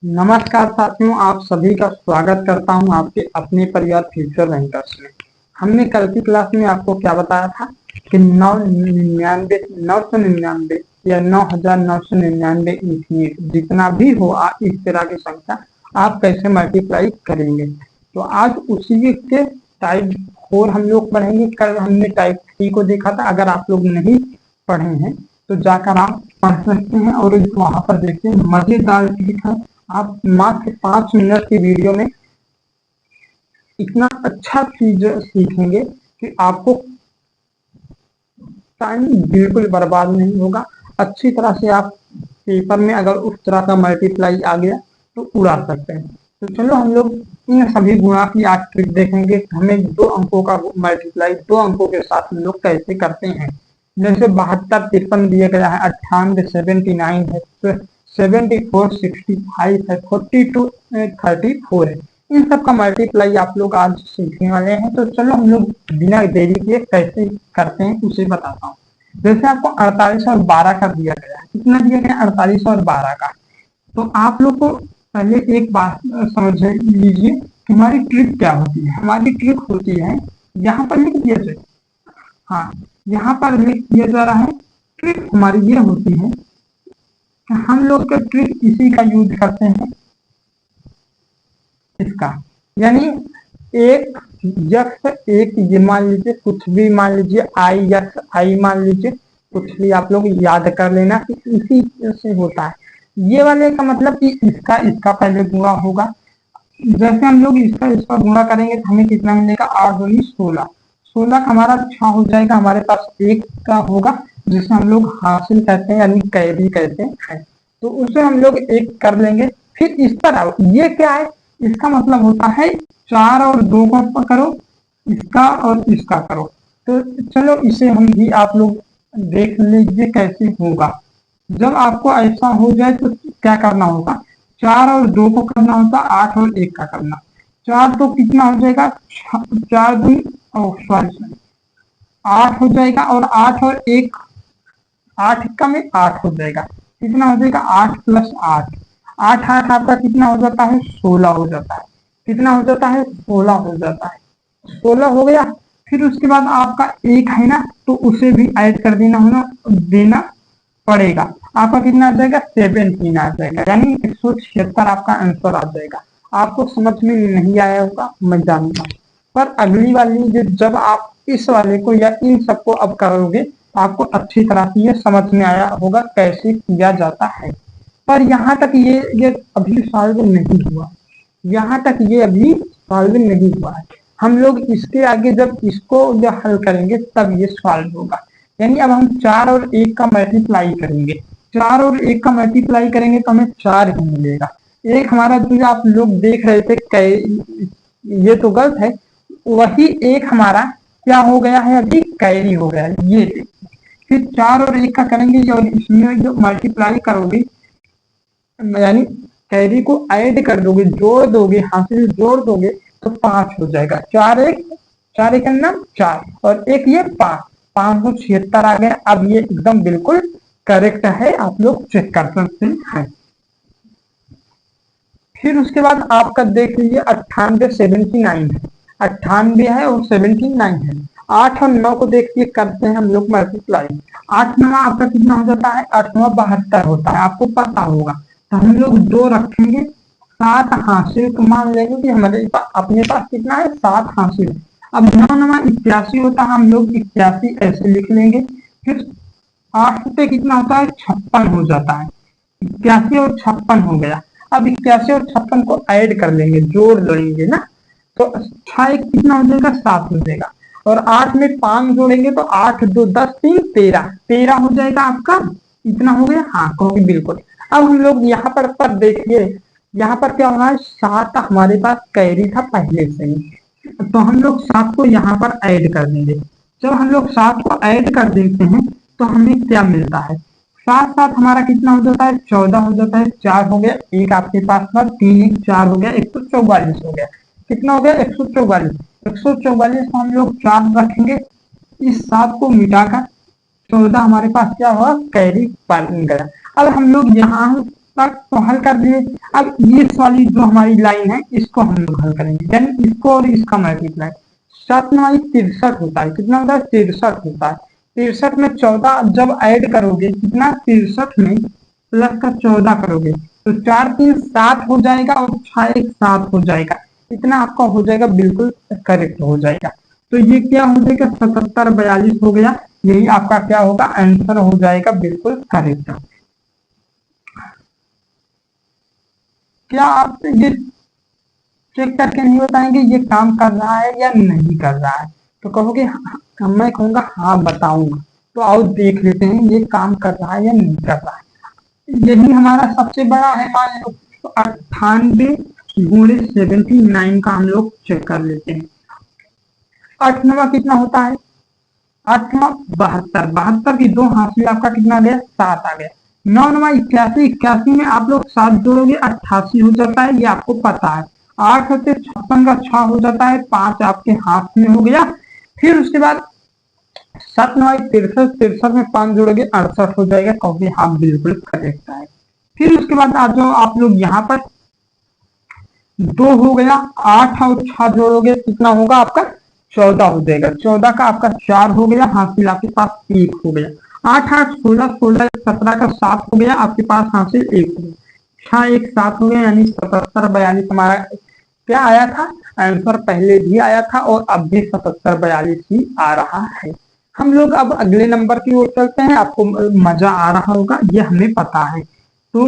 नमस्कार साथियों, आप सभी का स्वागत करता हूं आपके अपने परिवार फ्यूचर बैंकर्स में। हमने कल की क्लास में आपको क्या बताया था कि 999 या 9999 इंफिनिट जितना भी हो इस तरह की संख्या आप कैसे मल्टीप्लाई करेंगे। तो आज उसी के टाइप 4 हम लोग पढ़ेंगे। कल हमने टाइप 3 को देखा था। अगर आप लोग नहीं पढ़े हैं तो जाकर आप पढ़ सकते हैं और वहां पर देखिए, मजेदार चीज है। आप मात्र 5 मिनट की वीडियो में इतना अच्छा चीज सीखेंगे कि आपको टाइम बिल्कुल बर्बाद नहीं होगा। अच्छी तरह से आप पेपर में अगर उस तरह का मल्टीप्लाई आ गया तो उड़ा सकते हैं। तो चलो हम लोग इन सभी गुणा की आज ट्रिक देखेंगे। हमें 2 अंकों का मल्टीप्लाई 2 अंकों के साथ हम लोग कैसे करते हैं। जैसे 72 53 दिया गया है, 98 79 है, 74 65 है, 42 34 है। इन सब का मल्टीप्लाई आप लोग आज सीखने वाले हैं। तो चलो हम लोग बिना देरी किए कैसे करते हैं उसे बताता हूँ। जैसे आपको 48 और 12 का दिया गया है, कितना दिया गया है 48 और 12 का। तो आप लोग को पहले एक बात समझ लीजिए कि हमारी ट्रिक क्या होती है। हमारी ट्रिक होती है, यहाँ पर लिख दिया जाए, हाँ यहाँ पर लिख दिया जा रहा है। ट्रिक हमारी ये होती है कि हम लोग का ट्रिक इसी का यूज करते हैं, इसका, यानी एक यक्स एक, ये मान लीजिए कुछ भी मान लीजिए आई यक्स आई मान लीजिए, कुछ भी आप लोग याद कर लेना कि इसी से होता है। ये वाले का मतलब कि इसका इसका पहले गुणा होगा। जैसे हम लोग इसका इसका गुणा करेंगे तो हमें कितना मिलेगा, 8 दूनी 16। 16 का हमारा 6 हो जाएगा। हमारे पास एक का होगा जिसे हम लोग हासिल करते हैं, यानी कैरी कहते हैं। तो उसे हम लोग एक कर लेंगे। फिर इस पर आओ, ये क्या है, इसका मतलब होता है 4 और 2 को करो, इसका और इसका करो। तो चलो इसे हम भी आप लोग देख लीजिए कैसे होगा। जब आपको ऐसा हो जाए तो क्या करना होगा, 4 और 2 को करना होगा, 8 और 1 का करना। 4 तो कितना हो जाएगा, 4 दूनी, सॉरी 8 हो जाएगा, और 8 और 1, 8 का में 8 हो जाएगा। कितना हो जाएगा, 8 प्लस 8, 8 8 आपका कितना हो जाता है, 16 हो जाता है। कितना हो जाता है, 16 हो जाता है। 16 हो गया। फिर उसके बाद आपका एक है ना, तो उसे भी ऐड कर देना पड़ेगा। आपका कितना आ जाएगा, 17 आ जाएगा, यानी 176 आपका आंसर आ जाएगा। आपको समझ में नहीं आया होगा, मैं जानता हूँ, पर अगली वाली जब आप इस वाले को या इन सबको अब करोगे तो आपको अच्छी तरह से ये समझ में आया होगा कैसे किया जाता है। पर यहाँ तक ये अभी सॉल्व नहीं हुआ, यहाँ तक ये अभी सॉल्व नहीं हुआ है। हम लोग इसके आगे जब इसको जब हल करेंगे तब ये सॉल्व होगा। यानी अब हम 4 और 1 का मल्टीप्लाई करेंगे, 4 और 1 का मल्टीप्लाई करेंगे तो हमें 4 ही मिलेगा। एक हमारा जो आप लोग देख रहे थे ये तो गलत है, वही एक हमारा क्या हो गया है, अभी कैरी हो गया है, ये देखिए। फिर 4 और 1 का करेंगे और इसमें जो मल्टीप्लाई करोगे, यानी कैरी को ऐड कर दोगे, जोड़ दोगे, हासिल जोड़ दोगे तो 5 हो जाएगा। 4 एक नाम 4 और एक ये 5, 576 आ गया। अब ये एकदम बिल्कुल करेक्ट है, आप लोग चेक कर सकते हैं। फिर उसके बाद आपका देख लीजिए 98 79 है, 98 है और 79 है। 8 और 9 को देखिए करते हैं हम लोग मल्टीप्लाई। 8 9 आपका कितना हो जाता है, 8 9 72 होता है, आपको पता होगा। तो हम लोग 2 रखेंगे, 7 हासिल तो मान लेंगे कि हमारे अपने पास कितना है, 7 हासिल। अब 9 9 81 होता है, हम लोग 81 ऐसे लिख लेंगे। फिर 8 पे कितना होता है, 56 हो जाता है। 81 और 56 हो गया। अब 81 और 56 को ऐड कर लेंगे, जोड़ लेंगे ना, तो 6 कितना हो जाएगा, 7 हो जाएगा। और 8 में 5 जोड़ेंगे तो 8 2 10 3 13, 13 हो जाएगा आपका। इतना हो गया, हाँ कहोगे बिल्कुल। अब हम लोग यहाँ पर देखिए, यहाँ पर क्या हो रहा है, 7 हमारे पास कैरी था पहले से ही, तो हम लोग 7 को यहाँ पर ऐड कर देंगे। जब हम लोग 7 को ऐड कर देते हैं तो हमें क्या मिलता है, 7 7 हमारा कितना हो जाता है, 14 हो जाता है। 4 हो गया, एक आपके पास था, 3 1 4 हो गया, 144 हो गया। कितना हो गया, 144। 144 को हम लोग 4 रखेंगे, इस 7 को मिटाकर 14 हमारे पास क्या हुआ, कैरी बन गया। अब हम लोग यहाँ तक तो हल कर दिए। अब इस वाली जो हमारी लाइन है इसको हम लोग हल करेंगे, यानी इसको और इसका मल्टीप्लाई। 7 9 63 होता है, कितना होता है 63 होता है। 63 में 14 जब ऐड करोगे कितना, 63 में प्लस का 14 करोगे तो 4 3 7 हो जाएगा और 6 1 7 हो जाएगा। इतना आपका हो जाएगा, बिल्कुल करेक्ट हो जाएगा। तो ये क्या हो जाएगा 77 42 हो गया, यही आपका क्या होगा आंसर हो जाएगा, बिल्कुल करेक्ट। क्या आप ये चेक करके नहीं बताएंगे ये काम कर रहा है या नहीं कर रहा है? तो कहोगे मैं कहूंगा हाँ बताऊंगा। तो आओ देख लेते हैं ये काम कर रहा है या नहीं कर रहा है। यही हमारा सबसे बड़ा है, मान लो 98 गुणे 79 का हम लोग चेक कर लेते हैं। 8 नवा कितना होता है, 8 नवा 72, 72 की 2 हासिल आपका कितना गया 7 आ गया। 9 नवा 81, 81 में आप लोग 7 जोड़ोगे 88 हो जाता है, ये आपको पता है। 8 से 56 का 6 हो जाता है, 5 आपके हाथ में हो गया। फिर उसके बाद 7 9 63, 63 में 5 जोड़ोगे 68 हो जाएगा, क्योंकि हाँ बिल्कुल करेक्ट है। फिर उसके बाद आ जाओ आप लोग यहाँ पर 2 हो गया, 8 और 6 जोड़ोगे कितना होगा आपका 14 हो जाएगा। 14 का आपका 4 हो गया, हासिल आपके पास 1 हो गया। 8 8 16, 16 17 का 7 हो गया, आपके पास हासिल 1 हो गया। 6 1 7 हो गया, यानी 77 42 हमारा क्या आया था आंसर, पहले भी आया था और अब भी 77 42 ही आ रहा है। हम लोग अब अगले नंबर की ओर चलते हैं, आपको मजा आ रहा होगा ये हमें पता है। तो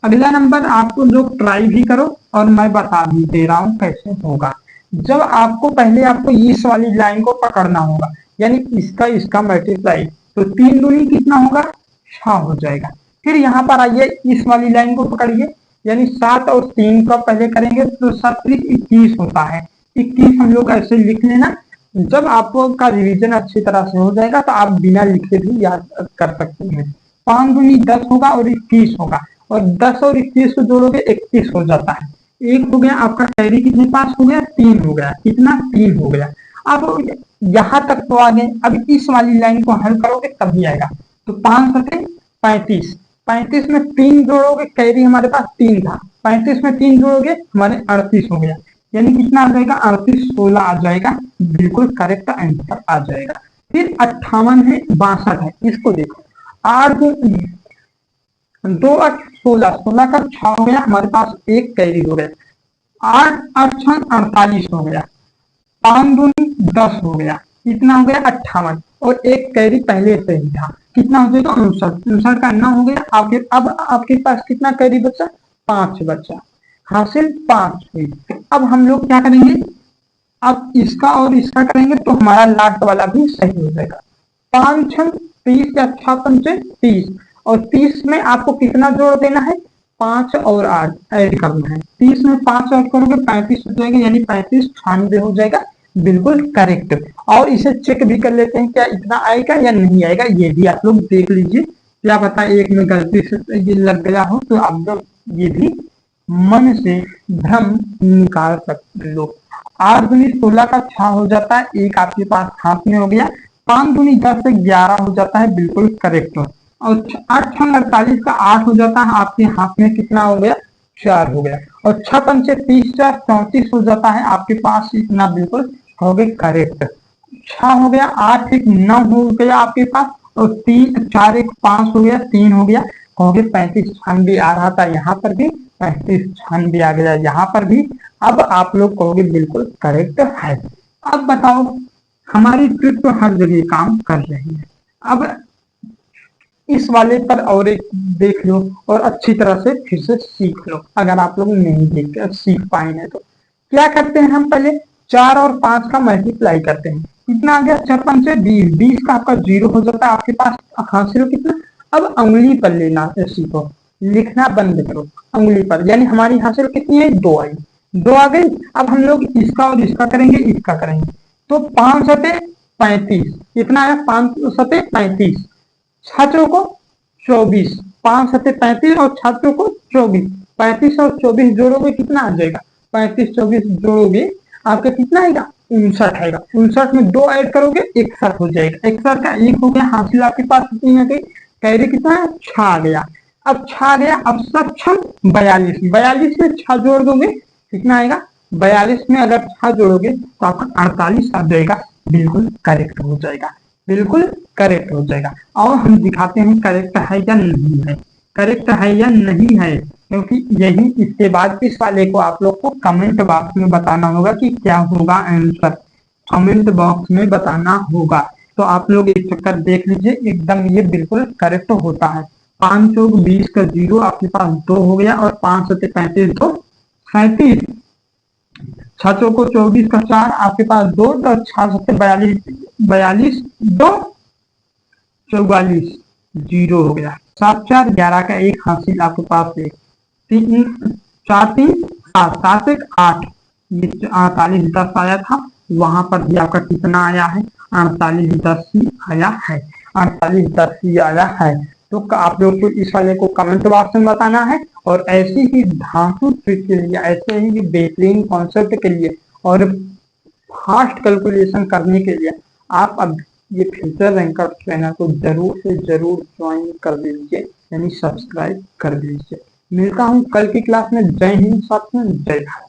अगला नंबर आप लोग ट्राई भी करो और मैं बता भी दे रहा हूँ कैसे होगा। जब आपको पहले आपको इस वाली लाइन को पकड़ना होगा, यानी इसका इसका मल्टीप्लाई, तो 3 दूनी कितना होगा 6 हो जाएगा। फिर यहाँ पर आइए इस वाली लाइन को पकड़िए, यानी 7 और 3 का पहले करेंगे तो 7 21 होता है। 21 हम लोग ऐसे लिख लेना। जब आपका रिवीजन अच्छी तरह से हो जाएगा तो आप बिना लिखे भी याद कर सकते हैं। 5 दूनी 10 होगा और 21 होगा, और 10 और 21 को जोड़ोगे 31 हो जाता है। 1 हो गया आपका, कैरी कितने पास हो गया 3 हो गया, कितना 3 हो गया। अब यहां तक तो आ गए, अब इस वाली लाइन को हल करोगे तभी आएगा। तो 5 सते 35, 35 में 3 जोड़ोगे, कैरी हमारे पास 3 था, 35 में 3 जोड़ोगे हमारे 38 हो गया, यानी कितना आ जाएगा 38 16 आ जाएगा, बिल्कुल करेक्ट आंसर आ जाएगा। फिर 58 है 62 है, इसको देखो 8 2 8 16, 16 का 6 हो गया, हमारे पास 1 कैरी हो गया। 8 8 6 48 हो गया, 5 दूनी 10 हो गया, कितना हो गया 58, और 1 कैरी पहले से ही था, कितना हो जाएगा 59, 59 का 9 हो गया आपके। अब आपके पास कितना कैरी बचा 5 बचा, हासिल 5 हुई। अब हम लोग क्या करेंगे, अब इसका और इसका करेंगे तो हमारा लास्ट वाला भी सही हो जाएगा। 5 6 30 या 6 पंचे 30, और 30 में आपको कितना जोड़ देना है 5 और 8 ऐड करना है। 30 में 5 ऐड करोगे 35 हो जाएगा, यानी 35 96 हो जाएगा, बिल्कुल करेक्ट। और इसे चेक भी कर लेते हैं क्या इतना आएगा या नहीं आएगा, ये भी आप लोग देख लीजिए। क्या पता एक में गलती से ये लग गया हो, तो आप लोग ये भी मन से भ्रम निकाल सकते लोग। 8 दूनी 16 का 6 हो जाता है, 1 आपके पास हाथ में हो गया। 5 दूनी 10 से 11 हो जाता है, बिल्कुल करेक्ट। और 8 6 48 का 8 हो जाता है, आपके हाथ में कितना हो गया 4 हो गया। और 6 पंचे 30 4 34 हो जाता है, आपके पास इतना बिल्कुल हो गए करेक्ट। 6 हो गया, 8 1 9 हो गया आपके पास, और 3 4 1 5 हो गया, 3 हो गया, कहोगे 35 96 आ रहा था, यहाँ पर भी 35 96 आ गया, यहाँ पर भी। अब आप लोग कहोगे बिल्कुल करेक्ट है। अब बताओ हमारी ट्रिक तो हर जगह काम कर रही है। अब इस वाले पर और एक देख लो और अच्छी तरह से फिर से सीख लो, अगर आप लोग नहीं देख सीख पाए तो। क्या करते हैं हम, पहले 4 और 5 का मल्टीप्लाई करते हैं, कितना आ गया 4 5 से 20, 20 का आपका 0 हो जाता है, आपके पास हासिल कितना। अब उंगली पर लेना सीखो, लिखना बंद करो उंगली पर, यानी हमारी हासिल कितनी है 2 आई, 2 आ गई। अब हम लोग इसका और इसका करेंगे, इसका करेंगे, तो 5 सते 35, कितना आया 5 सते 35, छात्रों को 24, 5 सते 35 और छात्रों को 24, 35 और 24 जोड़ोगे कितना आ जाएगा, 35 24 जोड़ोगे आपका कितना आएगा 59 आएगा। 59 में 2 ऐड करोगे 61 हो जाएगा, 61 का 1 हो गया, हासिल आपके पास कितनी आ गई, कैरी कितना है 6 आ गया। अब 6 आ गया। अब सक्षम 42, 42 में 6 जोड़ दोगे कितना आएगा? 42 में अगर 6 जोड़ोगे तो आपका 48 आ जाएगा। बिल्कुल करेक्ट हो जाएगा, बिल्कुल करेक्ट हो जाएगा। और हम दिखाते हैं करेक्ट है या नहीं है, करेक्ट है या नहीं है, क्योंकि यही इसके बाद इस वाले को आप लोग को कमेंट बॉक्स में बताना होगा कि क्या होगा आंसर, कमेंट बॉक्स में बताना होगा। तो आप लोग एक चक्कर देख लीजिए, एकदम ये बिल्कुल करेक्ट होता है। 5 चौक 20 का 0 आपके पास 2 हो गया, और 5 सत्ते 35, 2 37, 6 चौको 24 का 4 आपके पास 2, तो 6 सत्ते 42, 42 2 44, 0 हो गया। 7 4 11 का 1 हासिल आपके पास है। 3 4 3 7, 7 1 8, ये 48 10 आया था, वहां पर भी आपका कितना आया है? 48 10 ही आया है, 48 10 ही आया है। तो आप लोग को इस वाले को कमेंट बॉक्स में बताना है। और ऐसी ही धांसू ट्रिक के लिए, ऐसे ही बेहतरीन कॉन्सेप्ट के लिए और फास्ट कैलकुलेशन करने के लिए आप अब ये फ्यूचर रैंकर चैनल को जरूर से जरूर ज्वाइन कर लीजिए, यानी सब्सक्राइब कर लीजिए। मिलता हूँ कल की क्लास में। जय हिंद, साथ में जय भारत।